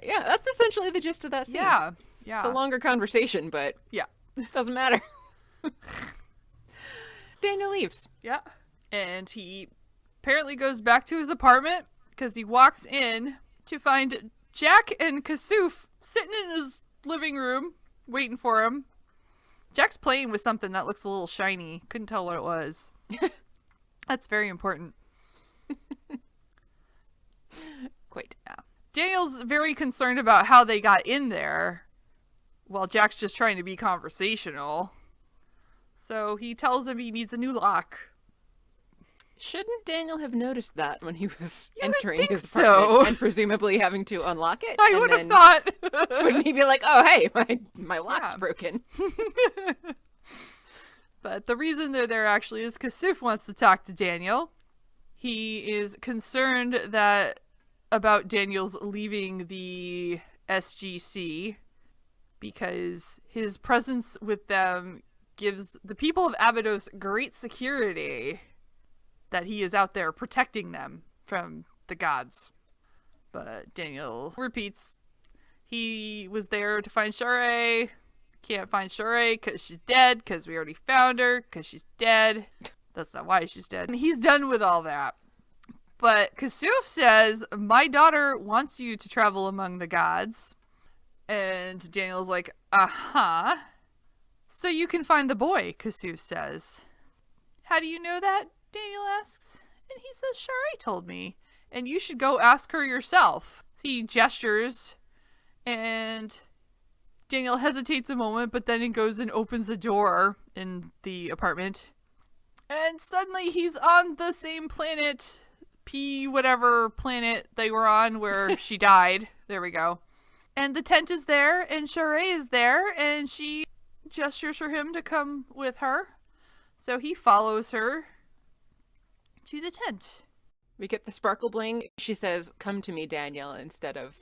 Yeah, that's essentially the gist of that scene. Yeah. It's a longer conversation, but Yeah. doesn't matter. Daniel leaves. Yeah. And he apparently goes back to his apartment because he walks in to find Jack and Kasuf sitting in his living room waiting for him. Jack's playing with something that looks a little shiny. Couldn't tell what it was. That's very important. Quite. Yeah. Daniel's very concerned about how they got in there, while Jack's just trying to be conversational. So he tells him he needs a new lock. Shouldn't Daniel have noticed that when he was You would entering think his so. apartment and presumably having to unlock it? I And would have then thought. Wouldn't he be like, oh, hey, my lock's Yeah. broken? But the reason they're there actually is Kasuf wants to talk to Daniel. He is concerned about Daniel's leaving the SGC because his presence with them gives the people of Abydos great security that he is out there protecting them from the gods. But Daniel repeats he was there to find Sha're. Can't find Sha're because she's dead, because we already found her, because she's dead. That's not why she's dead. And he's done with all that. But Kasuf says, my daughter wants you to travel among the gods. And Daniel's like, uh-huh. So you can find the boy, Kasuf says. How do you know that? Daniel asks. And he says, Sha're told me. And you should go ask her yourself. He gestures, and Daniel hesitates a moment, but then he goes and opens a door in the apartment. And suddenly he's on the same planet, whatever planet they were on where she died. There we go. And the tent is there, and Sha're is there, and she gestures for him to come with her. So he follows her to the tent. We get the sparkle bling. She says, come to me, Daniel, instead of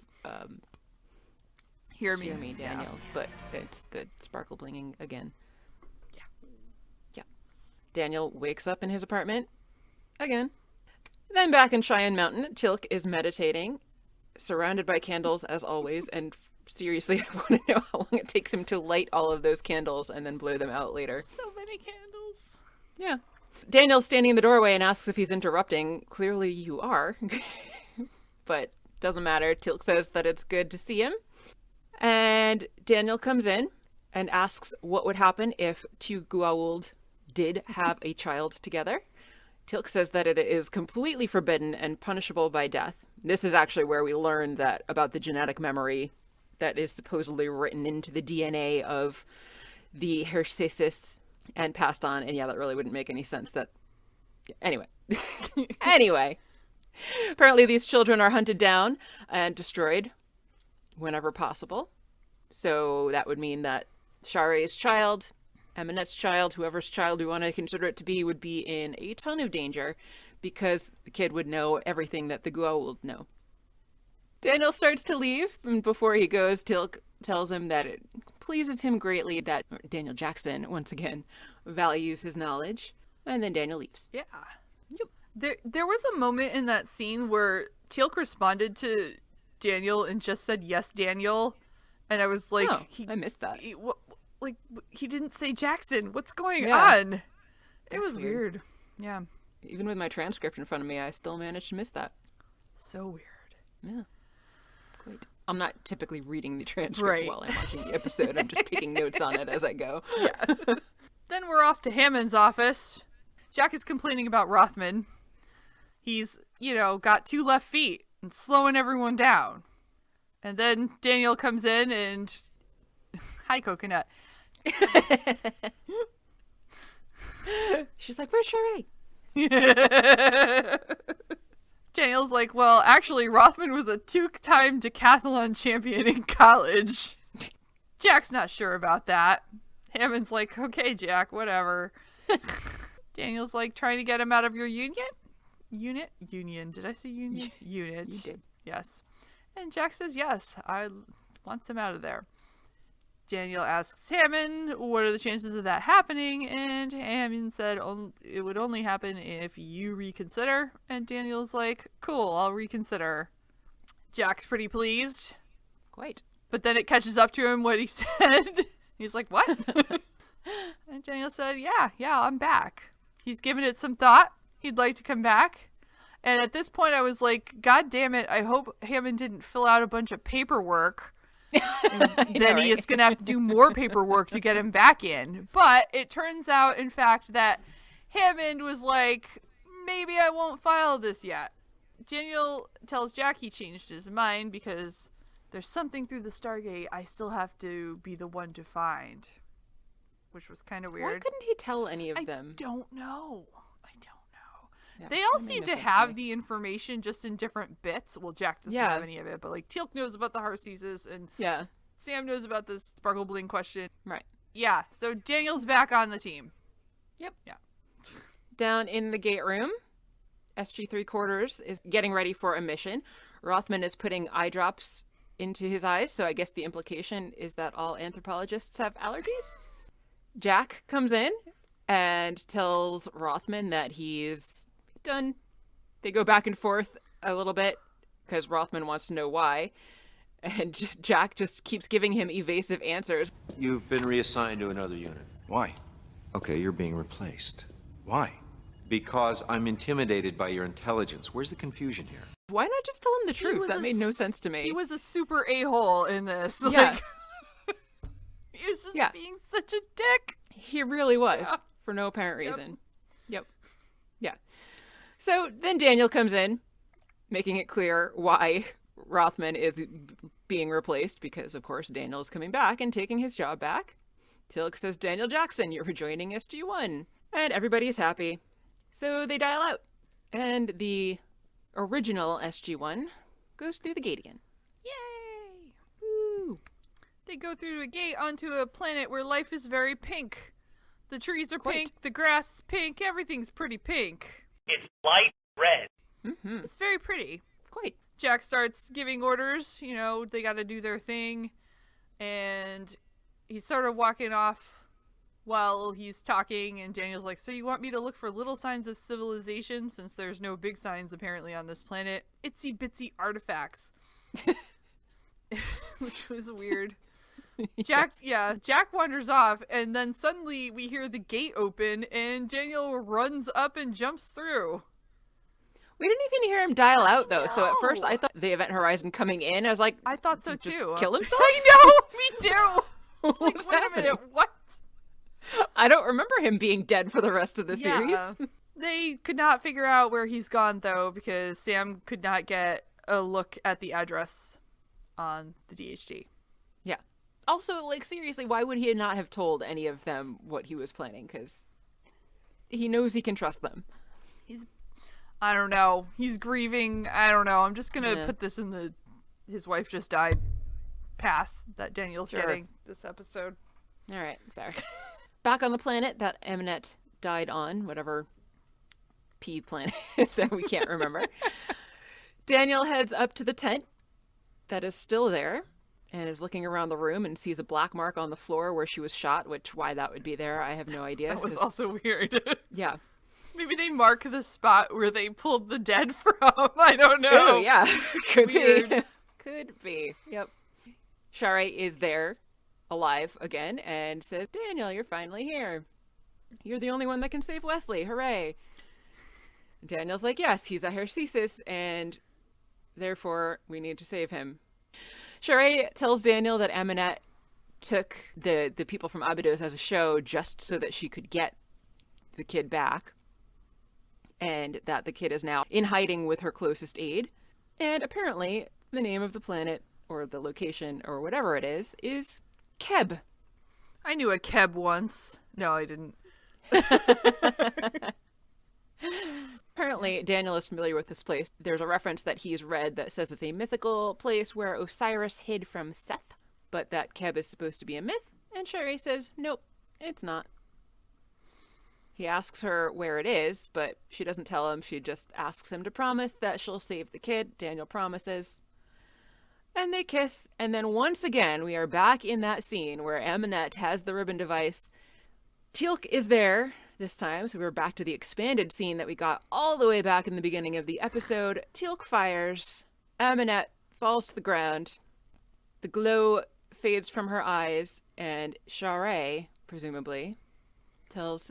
Hear hear me. me, Daniel. But it's the sparkle blinging again. Yeah. Yeah. Daniel wakes up in his apartment again. Then back in Cheyenne Mountain, Teal'c is meditating, surrounded by candles as always, and seriously, I want to know how long it takes him to light all of those candles and then blow them out later. So many candles. Yeah. Daniel's standing in the doorway and asks if he's interrupting. Clearly you are. But doesn't matter. Teal'c says that it's good to see him. And Daniel comes in and asks what would happen if two Goa'uld did have a child together. Teal'c says that it is completely forbidden and punishable by death. This is actually where we learn that about the genetic memory that is supposedly written into the DNA of the Hercesis and passed on. And yeah, that really wouldn't make any sense. Anyway. Anyway. Apparently these children are hunted down and destroyed whenever possible. So that would mean that Share's child, Eminette's child, whoever's child we want to consider it to be, would be in a ton of danger because the kid would know everything that the Guo will know. Daniel starts to leave, and before he goes, Teal'c tells him that it pleases him greatly that Daniel Jackson, once again, values his knowledge, and then Daniel leaves. Yeah. Yep. There was a moment in that scene where Teal'c responded to Daniel and just said, "Yes, Daniel," and I was like, I missed that. He didn't say Jackson. What's going Yeah. on? It That's was weird. Yeah. Even with my transcript in front of me, I still managed to miss that. So weird. Yeah. Quite. I'm not typically reading the transcript Right. while I'm watching the episode. I'm just taking notes on it as I go. Yeah. Then we're off to Hammond's office. Jack is complaining about Rothman. He's, got 2 left feet and slowing everyone down. And then Daniel comes in and... Hi, Coconut. She's like, "Where's Sha're?" Daniel's like, well, actually, Rothman was a 2-time decathlon champion in college. Jack's not sure about that. Hammond's like, okay, Jack, whatever. Daniel's like, trying to get him out of your union? Union. Did I say union? Unit. You did. Yes. And Jack says, yes, I want him out of there. Daniel asks Hammond, what are the chances of that happening? And Hammond said it would only happen if you reconsider. And Daniel's like, cool, I'll reconsider. Jack's pretty pleased. Quite. But then it catches up to him what he said. He's like, what? And Daniel said, yeah, I'm back. He's given it some thought. He'd like to come back. And at this point I was like, God damn it, I hope Hammond didn't fill out a bunch of paperwork. Then he is going to have to do more paperwork to get him back in. But it turns out, in fact, that Hammond was like, maybe I won't file this yet. Daniel tells Jack he changed his mind because there's something through the Stargate I still have to be the one to find. Which was kind of weird. Why couldn't he tell any of them? I don't know. Yeah, They all that made seem no to sense have me. the information just in different bits. Well, Jack doesn't Yeah. have any of it, but like Teal'c knows about the Harcesis and Yeah. Sam knows about this Sparkle Bling question. Right. Yeah, so Daniel's back on the team. Yep. Yeah. Down in the gate room, SG3 quarters is getting ready for a mission. Rothman is putting eye drops into his eyes, so I guess the implication is that all anthropologists have allergies. Jack comes in and tells Rothman that he's done. They go back and forth a little bit because Rothman wants to know why. And Jack just keeps giving him evasive answers. You've been reassigned to another unit. Why? Okay, you're being replaced. Why? Because I'm intimidated by your intelligence. Where's the confusion here? Why not just tell him the truth? That made no sense to me. He was a super a-hole in this. Yeah. He was just Yeah. being such a dick. He really was, Yeah. for no apparent reason. Yep. Yeah. So then Daniel comes in, making it clear why Rothman is being replaced, because, of course, Daniel is coming back and taking his job back. Teal'c says, Daniel Jackson, you're rejoining SG-1. And everybody is happy. So they dial out. And the original SG-1 goes through the gate again. Yay! Woo! They go through a gate onto a planet where life is very pink. The trees are Quite. pink, the grass is pink, everything's pretty pink. It's light red. Mm-hmm. It's very pretty. Quite. Jack starts giving orders, they gotta do their thing. And he's sort of walking off while he's talking, and Daniel's like, so you want me to look for little signs of civilization since there's no big signs apparently on this planet? Itsy bitsy artifacts. Which was weird. Jack wanders off, and then suddenly we hear the gate open, and Daniel runs up and jumps through. We didn't even hear him dial out, though. So at first know. I thought the Event Horizon coming in, I was like, I thought so just too. kill himself? I know, me too. What's Like, wait a happening? minute, what? I don't remember him being dead for the rest of the series. They could not figure out where he's gone, though, because Sam could not get a look at the address on the DHD. Also, like, seriously, why would he not have told any of them what he was planning? Because he knows he can trust them. I don't know. He's grieving. I don't know. I'm just gonna Yeah. put this in the his wife just died pass that Daniel's Sure. getting this episode. All right, fair. Back on the planet that Eminette died on, whatever P planet that we can't remember, Daniel heads up to the tent that is still there and is looking around the room and sees a black mark on the floor where she was shot, which why that would be there, I have no idea. That was 'cause- also weird. Yeah. Maybe they mark the spot where they pulled the dead from. I don't know. Oh, yeah. Could be. Weird. Could be. Yep. Sha're is there, alive again, and says, Daniel, you're finally here. You're the only one that can save Wesley. Hooray. Daniel's like, yes, he's a hercesis, and therefore we need to save him. Sha're tells Daniel that Eminette took the people from Abydos as a show just so that she could get the kid back, and that the kid is now in hiding with her closest aide. And apparently the name of the planet or the location or whatever it is Keb. I knew a Keb once. No, I didn't. Apparently Daniel is familiar with this place. There's a reference that he's read that says it's a mythical place where Osiris hid from Seth, but that Keb is supposed to be a myth, and Sha're says, nope, it's not. He asks her where it is, but she doesn't tell him. She just asks him to promise that she'll save the kid. Daniel promises. And they kiss. And then once again, we are back in that scene where Eminette has the ribbon device. Teal'c is there this time. So we're back to the expanded scene that we got all the way back in the beginning of the episode. Teal'c fires. Eminette falls to the ground. The glow fades from her eyes. And Sha're, presumably, tells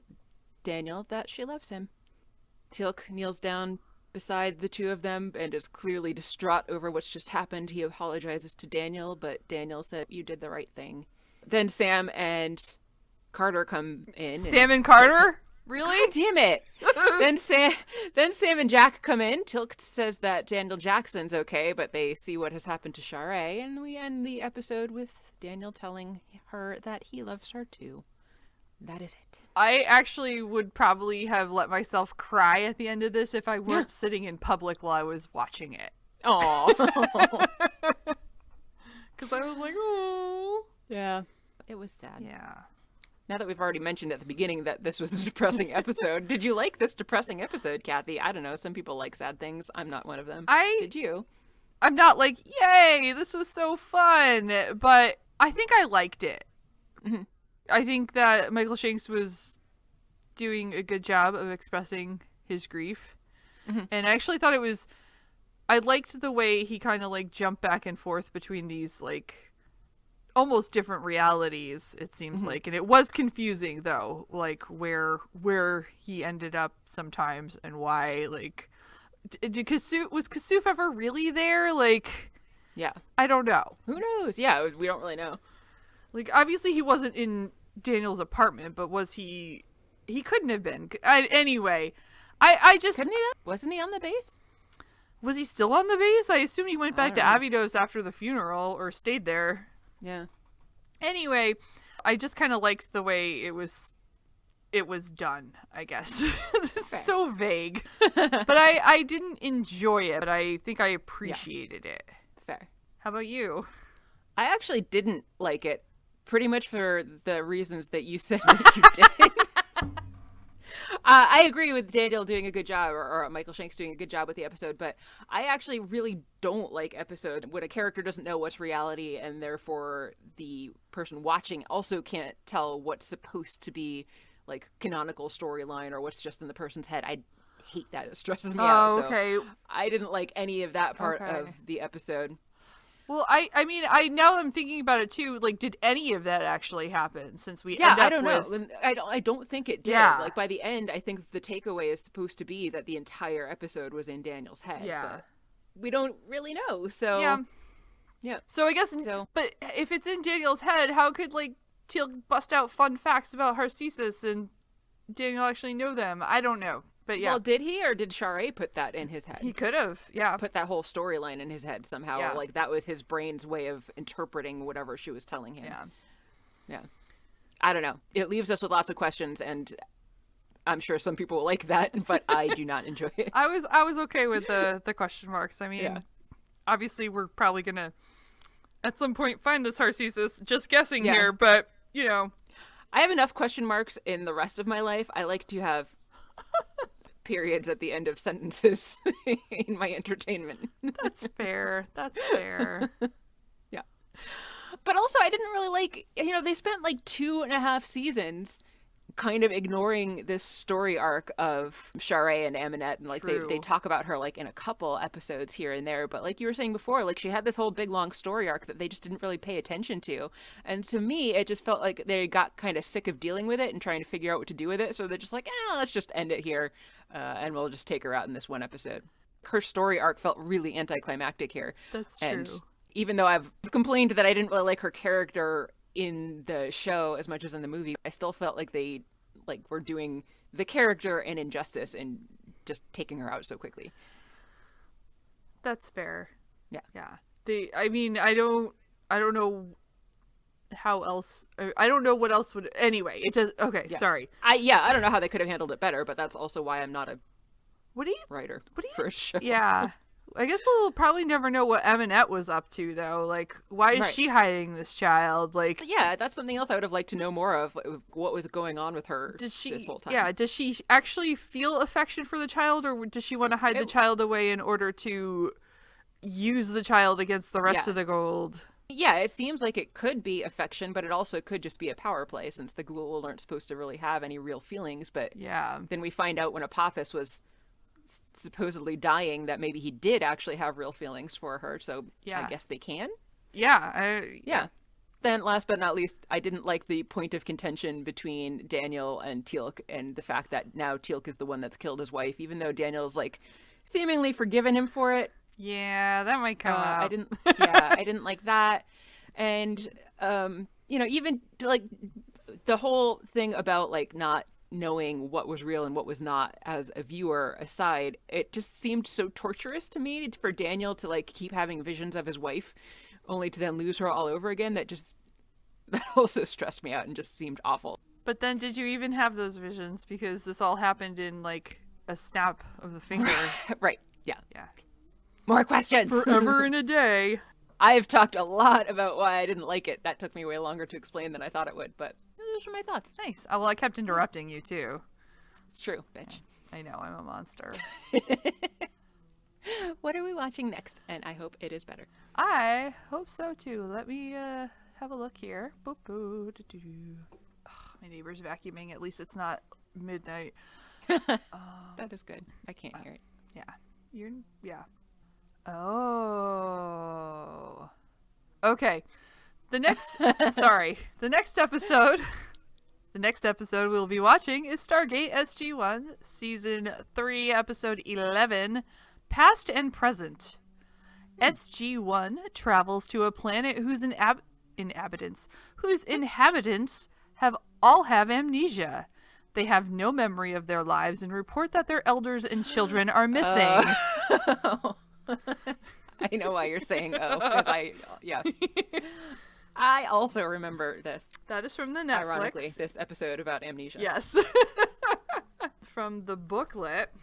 Daniel that she loves him. Teal'c kneels down beside the two of them and is clearly distraught over what's just happened. He apologizes to Daniel, but Daniel said, you did the right thing. Then Sam and Carter come in. Sam and Carter? Really? God damn it. then Sam and Jack come in. Teal'c says that Daniel Jackson's okay, but they see what has happened to Sha're, and we end the episode with Daniel telling her that he loves her too. That is it. I actually would probably have let myself cry at the end of this if I weren't sitting in public while I was watching it. Aw. Because I was like, oh. Yeah. It was sad. Yeah. Now that we've already mentioned at the beginning that this was a depressing episode, did you like this depressing episode, Kathy? I don't know. Some people like sad things. I'm not one of them. Did you? I'm not like, yay, this was so fun. But I think I liked it. Mm-hmm. I think that Michael Shanks was doing a good job of expressing his grief. Mm-hmm. And I actually thought I liked the way he kind of like jumped back and forth between these like almost different realities, it seems like. And it was confusing though, like where he ended up sometimes and why, like, was Kasuf ever really there? Like, Yeah. I don't know. Who knows? Yeah, we don't really know. Like, obviously he wasn't in Daniel's apartment, but was he couldn't have been. Anyway, I just... Couldn't he? Wasn't he on the base? Was he still on the base? I assume he went back to don't Abydos after the funeral, or stayed there. Yeah. Anyway, I just kind of liked the way it was done, I guess. So vague. But I didn't enjoy it, but I think I appreciated it. Fair. How about you? I actually didn't like it, pretty much for the reasons that you said that you did. I agree with Daniel doing a good job, or Michael Shanks doing a good job with the episode, but I actually really don't like episodes when a character doesn't know what's reality, and therefore the person watching also can't tell what's supposed to be like canonical storyline or what's just in the person's head. I hate that. It stresses me out. So okay. I didn't like any of that part Okay. of the episode. Well, I mean, now I'm thinking about it too. Like, did any of that actually happen? Since we Yeah, end up I don't with... know. I don't think it did. Yeah. Like by the end, I think the takeaway is supposed to be that the entire episode was in Daniel's head. Yeah. But we don't really know. So Yeah. yeah. So I guess, So- but if it's in Daniel's head, how could like Teal'c bust out fun facts about Harcesis and Daniel actually know them? I don't know. But yeah, Well, did he, or did Sha're put that in his head? he could have. Yeah. Put that whole storyline in his head somehow. Yeah. Like that was his brain's way of interpreting whatever she was telling him. Yeah. Yeah. I don't know. It leaves us with lots of questions, and I'm sure some people will like that, but I do not enjoy it. I was okay with the question marks. I mean, Yeah. obviously we're probably gonna at some point find the Sarcesis. Just guessing Yeah. here, but you know, I have enough question marks in the rest of my life. I like to have periods at the end of sentences in my entertainment. that's fair. That's fair. Yeah. But also, I didn't really like, they spent like 2.5 seasons kind of ignoring this story arc of Sha're and Aminette, and like they True. talk about her like in a couple episodes here and there, but like you were saying before, like she had this whole big long story arc that they just didn't really pay attention to, and to me it just felt like they got kind of sick of dealing with it and trying to figure out what to do with it, so they're just like, let's just end it here, and we'll just take her out in this one episode. Her story arc felt really anticlimactic here. That's And true. even though I've complained that I didn't really like her character in the show as much as in the movie, I still felt like they were doing the character an injustice and just taking her out so quickly. That's fair. Yeah. Yeah. I mean, I don't know how else. I don't know what else would. Anyway, it does. Okay. Yeah. Sorry. I don't know how they could have handled it better, but that's also why I'm not a What do you? writer What do you? for a show. Yeah. I guess we'll probably never know what Aminette was up to, though. Like, why is Right. she hiding this child? Like, But yeah, that's something else I would have liked to know more of. What was going on with her does she? this whole time? Yeah. Does she actually feel affection for the child, or does she want to hide the child away in order to use the child against the rest Yeah. of the gold? Yeah, it seems like it could be affection, but it also could just be a power play, since the Goa'uld aren't supposed to really have any real feelings. But Yeah. then we find out when Apophis was supposedly dying that maybe he did actually have real feelings for her, so Yeah. I guess they can. Yeah. Yeah. Then last but not least, I didn't like the point of contention between Daniel and Teal'c, and the fact that now Teal'c is the one that's killed his wife, even though Daniel's like seemingly forgiven him for it. Yeah, that might come out. I didn't like that. And even like the whole thing about like not knowing what was real and what was not as a viewer aside, it just seemed so torturous to me for Daniel to like keep having visions of his wife only to then lose her all over again. That also stressed me out and just seemed awful. But then, did you even have those visions? Because this all happened in like a snap of the finger. Right. Yeah. Yeah. More questions. Forever in a day. I've talked a lot about why I didn't like it. That took me way longer to explain than I thought it would, but those are my thoughts. Nice. Well, I kept interrupting you too. It's true, bitch. I know, I'm a monster. What are we watching next? And I hope it is better. I hope so too. Let me have a look here. Boop, boo, doo, doo, doo. Ugh, my neighbor's vacuuming. At least it's not midnight. That is good. I can't hear it. Yeah. Yeah. Oh. Okay. The next episode we'll be watching is Stargate SG-1, Season 3, Episode 11, Past and Present. SG-1 travels to a planet whose inhabitants have amnesia. They have no memory of their lives and report that their elders and children are missing. I know why you're saying because I also remember this. That is from the Netflix. Ironically, this episode about amnesia. Yes. From the booklet,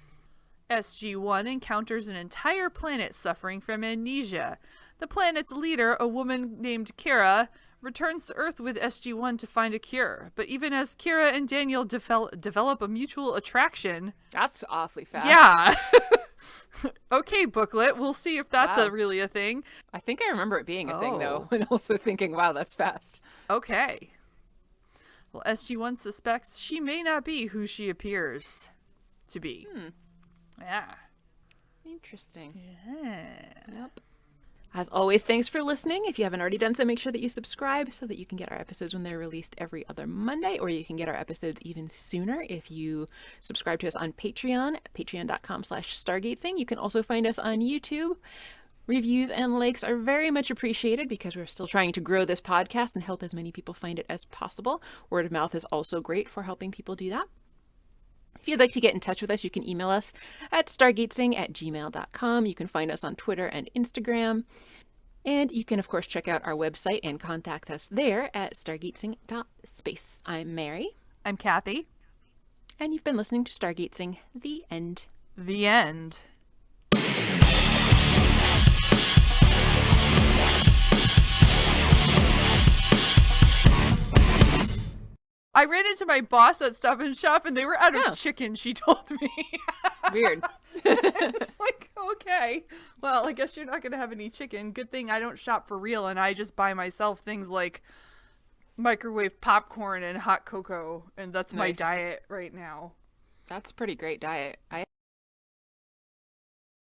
SG-1 encounters an entire planet suffering from amnesia. The planet's leader, a woman named Kira, returns to Earth with SG-1 to find a cure. But even as Kira and Daniel develop a mutual attraction... That's awfully fast. Yeah. Okay, booklet. We'll see if that's Wow. really a thing. I think I remember it being a thing, though, Oh. and also thinking, wow, that's fast. Okay. Well, SG-1 suspects she may not be who she appears to be. Yeah. Interesting. Yeah. Yep. As always, thanks for listening. If you haven't already done so, make sure that you subscribe so that you can get our episodes when they're released every other Monday, or you can get our episodes even sooner if you subscribe to us on Patreon, patreon.com/stargatezing. You can also find us on YouTube. Reviews and likes are very much appreciated because we're still trying to grow this podcast and help as many people find it as possible. Word of mouth is also great for helping people do that. If you'd like to get in touch with us, you can email us at stargatezing@gmail.com. You can find us on Twitter and Instagram. And you can, of course, check out our website and contact us there at stargatezing.space. I'm Mary. I'm Kathy. And you've been listening to Stargatezing, the end. The end. I ran into my boss at Stop and Shop, and they were out of chicken, she told me. Weird. It's like, okay, well, I guess you're not going to have any chicken. Good thing I don't shop for real, and I just buy myself things like microwave popcorn and hot cocoa, and that's my Nice. diet right now. That's a pretty great diet. I